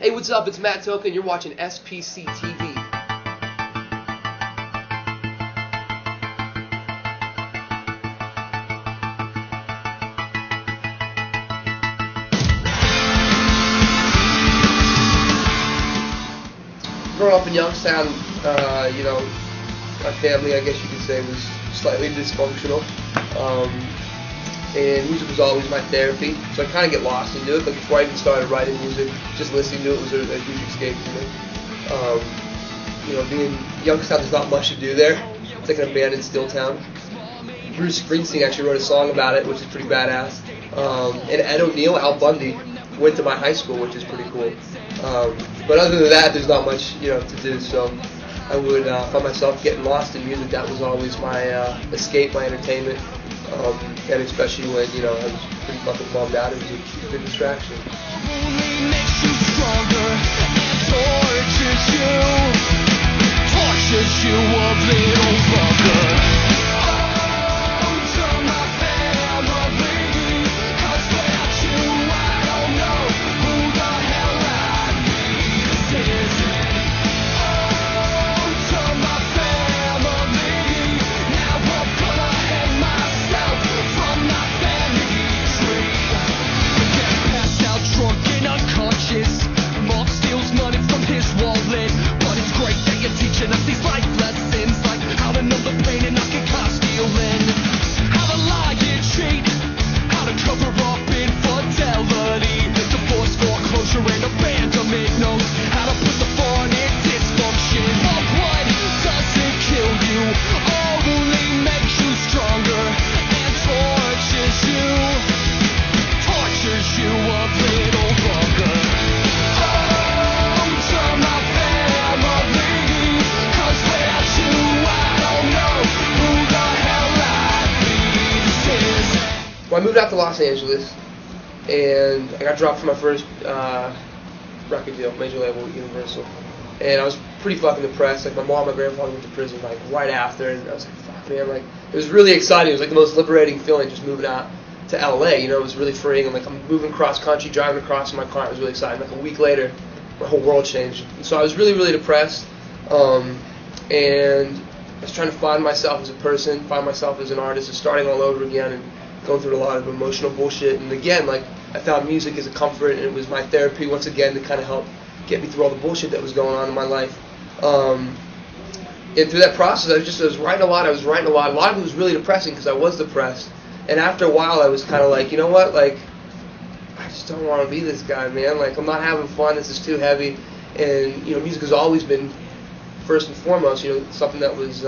Hey, what's up? It's Matt Toka, and you're watching SPC TV. Growing up in Youngstown, my family, I guess you could say, was slightly dysfunctional. And music was always my therapy, so I kind of get lost into it. But before I even started writing music, just listening to it was a huge escape for me. Being Youngstown, there's not much to do there. It's like an abandoned still town. Bruce Springsteen actually wrote a song about it, which is pretty badass. And Ed O'Neill, Al Bundy, went to my high school, which is pretty cool. But other than that, there's not much to do. So I would find myself getting lost in music. That was always my escape, my entertainment. And especially when, I was pretty fucking bummed out, it was a good distraction. Only makes you stronger and tortures you a little longer. Oh, to my family, 'cause without you I don't know who the hell I'd be. This isn't. Oh, to my family, now I'm gonna hang myself from my family tree. I get passed out drunk and unconscious. Mom steals money from his wallet, but it's great that you're teaching us these life lessons, like how to know the pain and not get caught stealing, how to lie and cheat, how to cover up infidelity, divorce, foreclosure, and abandonment notes, how to put the fun in dysfunction. But what doesn't kill you only makes you stronger and tortures you a little longer. Oh, to my family, 'cause without you I don't know who the hell I'd be. This is. Well, I moved out to Los Angeles, and I got dropped from my first record deal, major label, Universal. And I was pretty fucking depressed. Like, my mom and my grandfather went to prison, like, right after, and I was like, fuck, man, like, it was really exciting. It was, like, the most liberating feeling, just moving out to LA, it was really freeing. I'm moving cross country, driving across in my car. It was really exciting. Like, a week later, my whole world changed. And so I was really, really depressed, and I was trying to find myself as a person, find myself as an artist, and starting all over again, and going through a lot of emotional bullshit. And again, like, I found music as a comfort, and it was my therapy once again to kind of help get me through all the bullshit that was going on in my life. And through that process, I was writing a lot. A lot of it was really depressing because I was depressed. And after a while, I was kind of like, you know what, like, I just don't want to be this guy, man. Like, I'm not having fun. This is too heavy. And, music has always been, first and foremost, something that was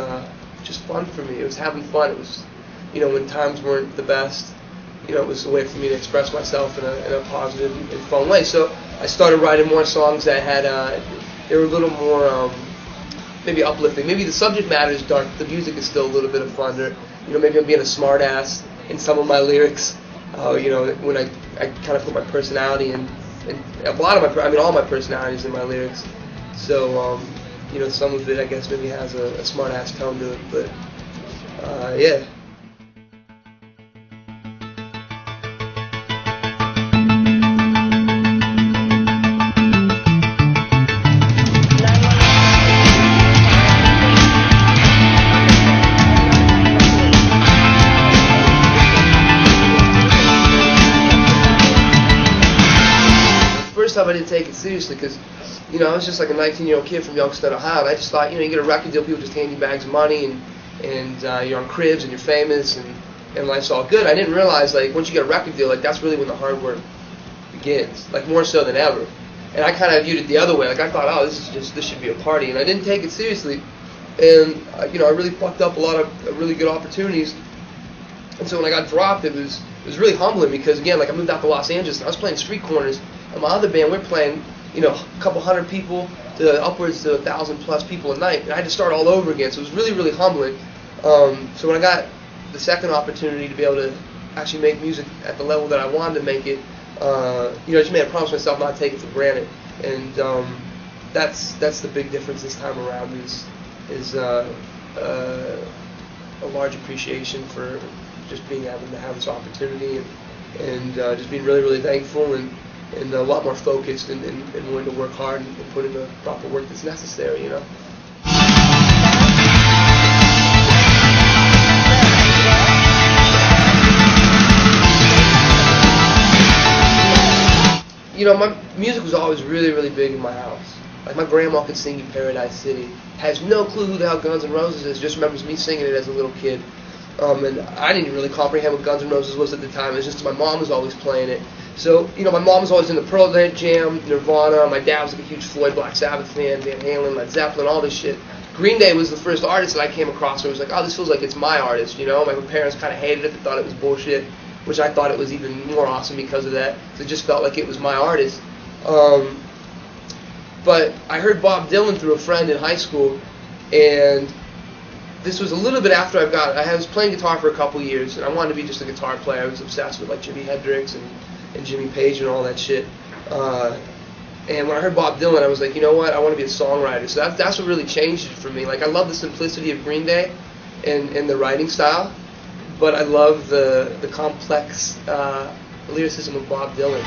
just fun for me. It was having fun. It was, when times weren't the best, it was a way for me to express myself in a positive and fun way. So I started writing more songs that had, they were a little more, maybe uplifting. Maybe the subject matter is dark. The music is still a little bit of fun. Or, maybe I'm being a smart ass in some of my lyrics, when I kind of put my personality in a lot of all my personalities in my lyrics. So, some of it, I guess, maybe has a smart ass tone to it, but, yeah. First time I didn't take it seriously because, I was just like a 19-year-old kid from Youngstown, Ohio, and I just thought, you get a record deal, people just hand you bags of money, and you're on cribs, and you're famous, and life's all good. I didn't realize, like, once you get a record deal, like, that's really when the hard work begins, like, more so than ever. And I kind of viewed it the other way. Like, I thought, oh, this should be a party, and I didn't take it seriously. And, I really fucked up a lot of really good opportunities. And so when I got dropped, it was really humbling because, again, like, I moved out to Los Angeles, and I was playing street corners. And my other band, we're playing, a couple hundred people to upwards to 1,000+ people a night. And I had to start all over again, so it was really, really humbling. So when I got the second opportunity to be able to actually make music at the level that I wanted to make it, I just made a promise to myself not to take it for granted. And that's the big difference this time around is a large appreciation for just being able to have this opportunity and just being really, really thankful. And and a lot more focused and willing to work hard and put in the proper work that's necessary, you know. You know, my music was always really, really big in my house. Like, my grandma could sing you Paradise City. Has no clue who the hell Guns N' Roses is, just remembers me singing it as a little kid. And I didn't really comprehend what Guns N' Roses was at the time. It was just my mom was always playing it. So, you know, my mom was always into Pearl Jam, Nirvana. My dad was like a huge Floyd, Black Sabbath fan, Van Halen, Led Zeppelin, all this shit. Green Day was the first artist that I came across where it was like, oh, this feels like it's my artist, you know? My parents kind of hated it. They thought it was bullshit, which I thought it was even more awesome because of that. So it just felt like it was my artist. But I heard Bob Dylan through a friend in high school, and this was a little bit after I was playing guitar for a couple years, and I wanted to be just a guitar player. I was obsessed with like Jimi Hendrix and Jimmy Page and all that shit. And when I heard Bob Dylan, I was like, you know what? I want to be a songwriter. So that's what really changed it for me. Like, I love the simplicity of Green Day and the writing style, but I love the complex lyricism of Bob Dylan.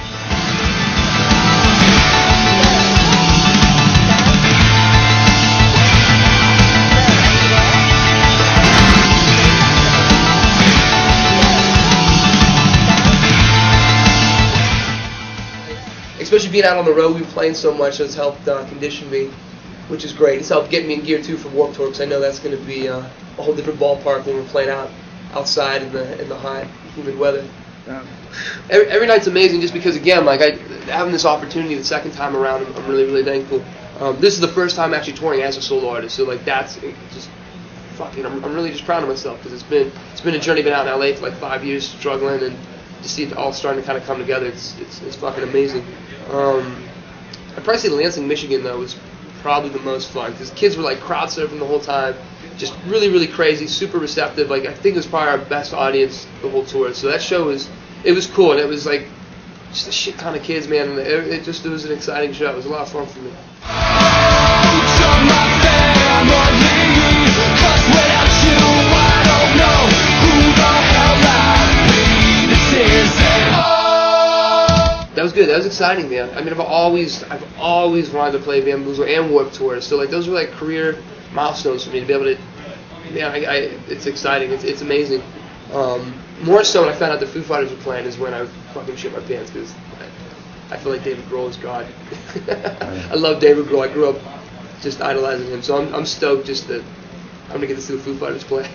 Especially being out on the road, we've been playing so much, it's helped condition me, which is great. It's helped get me in gear too for Warped Tour, because I know that's going to be a whole different ballpark when we're playing outside in the hot, humid weather. Yeah. Every night's amazing, just because again, like having this opportunity the second time around, I'm really, really thankful. This is the first time actually touring as a solo artist, so like that's just fucking. I'm really just proud of myself, because it's been a journey. Been out in LA for like 5 years struggling, and to see it all starting to kind of come together, it's fucking amazing. I'd probably say Lansing, Michigan, though, was probably the most fun, because kids were like crowd surfing the whole time, just really, really crazy, super receptive. Like, I think it was probably our best audience the whole tour. So that show was cool, and it was like just a shit ton of kids, man. And it was an exciting show. It was a lot of fun for me. That was good. That was exciting, man. I mean, I've always wanted to play Bamboozle and Warped Tour. So like those were like career milestones for me to be able to. Yeah, it's exciting. It's amazing. More so when I found out the Foo Fighters were playing is when I fucking shit my pants, because I feel like David Grohl is God. I love David Grohl. I grew up just idolizing him. So I'm stoked just that I'm gonna get to see the Foo Fighters play.